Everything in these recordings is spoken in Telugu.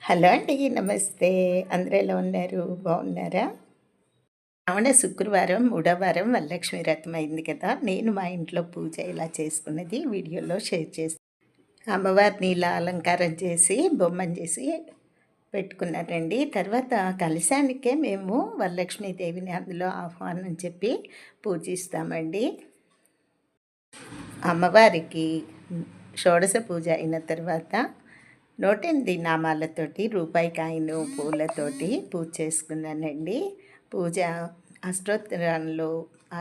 హలో అండి. నమస్తే. అందరూ ఎలా ఉన్నారు? బాగున్నారా? శ్రావణ శుక్రవారం, మూడో వారం వరలక్ష్మి వ్రతం అయింది కదా! నేను మా ఇంట్లో పూజ ఇలా చేసుకున్నది వీడియోలో షేర్ చేసి అమ్మవారిని ఇలా అలంకారం చేసి, బొమ్మను చేసి పెట్టుకున్నానండి. తర్వాత కలశానికే మేము వరలక్ష్మీదేవిని అందులో ఆహ్వానం చెప్పి పూజిస్తామండి. అమ్మవారికి షోడశ పూజ అయిన తర్వాత 108 నామాలతోటి రూపాయి కాయిను పూలతోటి పూజ చేసుకున్నానండి. పూజ అష్టోత్తరంలో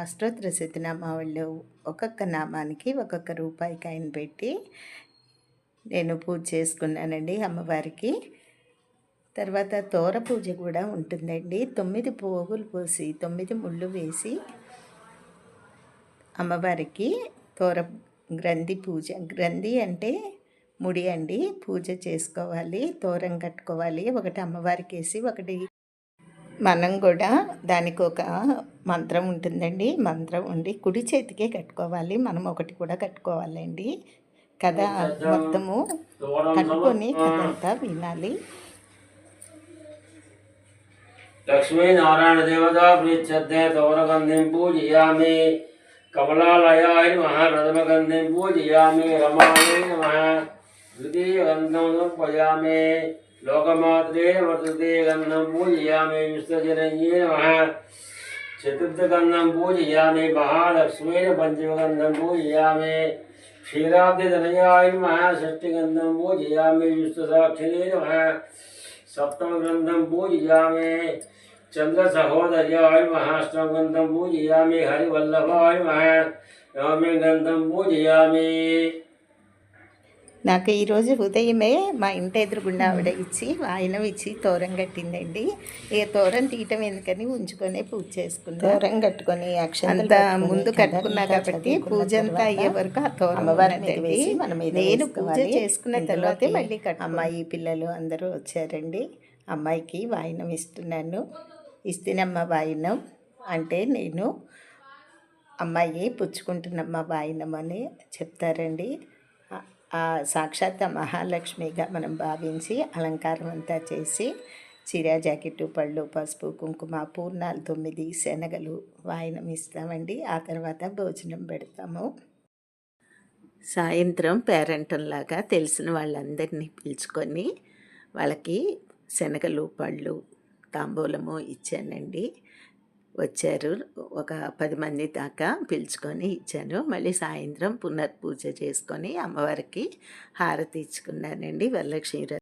అష్టోత్తర శతనామావళిలో ఒక్కొక్క నామానికి ఒక్కొక్క రూపాయి కాయిన్ పెట్టి నేను పూజ చేసుకున్నానండి అమ్మవారికి. తర్వాత తోర పూజ కూడా ఉంటుందండి. 9 పోగులు పోసి 9 ముళ్ళు వేసి అమ్మవారికి తోర గ్రంథి పూజ. గ్రంథి అంటే ముడి అండి. పూజ చేసుకోవాలి, తోరం కట్టుకోవాలి. ఒకటి అమ్మవారికి వేసి ఒకటి మనం కూడా దానికి ఒక మంత్రం ఉంటుందండి. మంత్రం ఉండి కుడి చేతికే కట్టుకోవాలి. మనం ఒకటి కూడా కట్టుకోవాలండి. కథ మొత్తము కట్టుకొని కథంతా వినాలి. లక్ష్మీనారాయణ దేవత ప్రీత్యర్థే తోరగంధిం పూజయామి. కమలాలయాయ నమః. ప్రథమగంధిం పూజయామి. రమాయ నమః. ద్వితీయగంధం సమర్పయామి. లోకమాత్రే వర్తతే గంధం పూజయామి. విశ్వజనన్యే నమః. చతుర్థగంధం పూజయామి. మహాలక్ష్మీన పంచమగంధం పూజయామి. క్షీరాబ్ధితనయాయ నమః. షష్ఠిగంధం పూజయామి. విశ్వసాక్షిణే నమః. సప్తమగంధం పూజయామి. చంద్ర సహోదర్యాయ నమః. అష్టమగంధం పూజయామి. హరివల్లభాయ నమః. నవమి గంధం పూజయామి. నాకు ఈరోజు ఉదయమే మా ఇంటి ఎదురుగుండా ఆవిడ ఇచ్చి వాయనం ఇచ్చి తోరం కట్టిందండి. ఇక తోరం తీయటం ఎందుకని ఉంచుకొని పూజ చేసుకున్నా. తోరం కట్టుకొని అంతా ముందు కట్టుకున్నా కాబట్టి పూజ అంతా అయ్యే వరకు ఆ తోరం నేను పూజ చేసుకున్న తర్వాతే మళ్ళీ అమ్మాయి పిల్లలు అందరూ వచ్చారండి. అమ్మాయికి వాయనం ఇస్తున్నాను. ఇస్తున్నమ్మ వాయనం అంటే నేను అమ్మాయి పుచ్చుకుంటున్నమ్మ వాయనం అని చెప్తారండి. సాక్షాత్ మహాలక్ష్మిగా మనం భావించి అలంకారం అంతా చేసి చీర, జాకెట్టు, పళ్ళు, పసుపు, కుంకుమ, పూర్ణాలు 9 శనగలు వాయనం ఇస్తామండి. ఆ తర్వాత భోజనం పెడతాము. సాయంత్రం పేరెంటంలాగా తెలిసిన వాళ్ళందరినీ పిలుచుకొని వాళ్ళకి శనగలు, పళ్ళు, తాంబూలము ఇచ్చానండి. వచ్చారు ఒక 10 మంది దాకా పిలుచుకొని ఇచ్చాను. మళ్ళీ సాయంత్రం పునర్పూజ చేసుకొని అమ్మవారికి హారతి ఇచ్చుకున్నానండి వరలక్ష్మి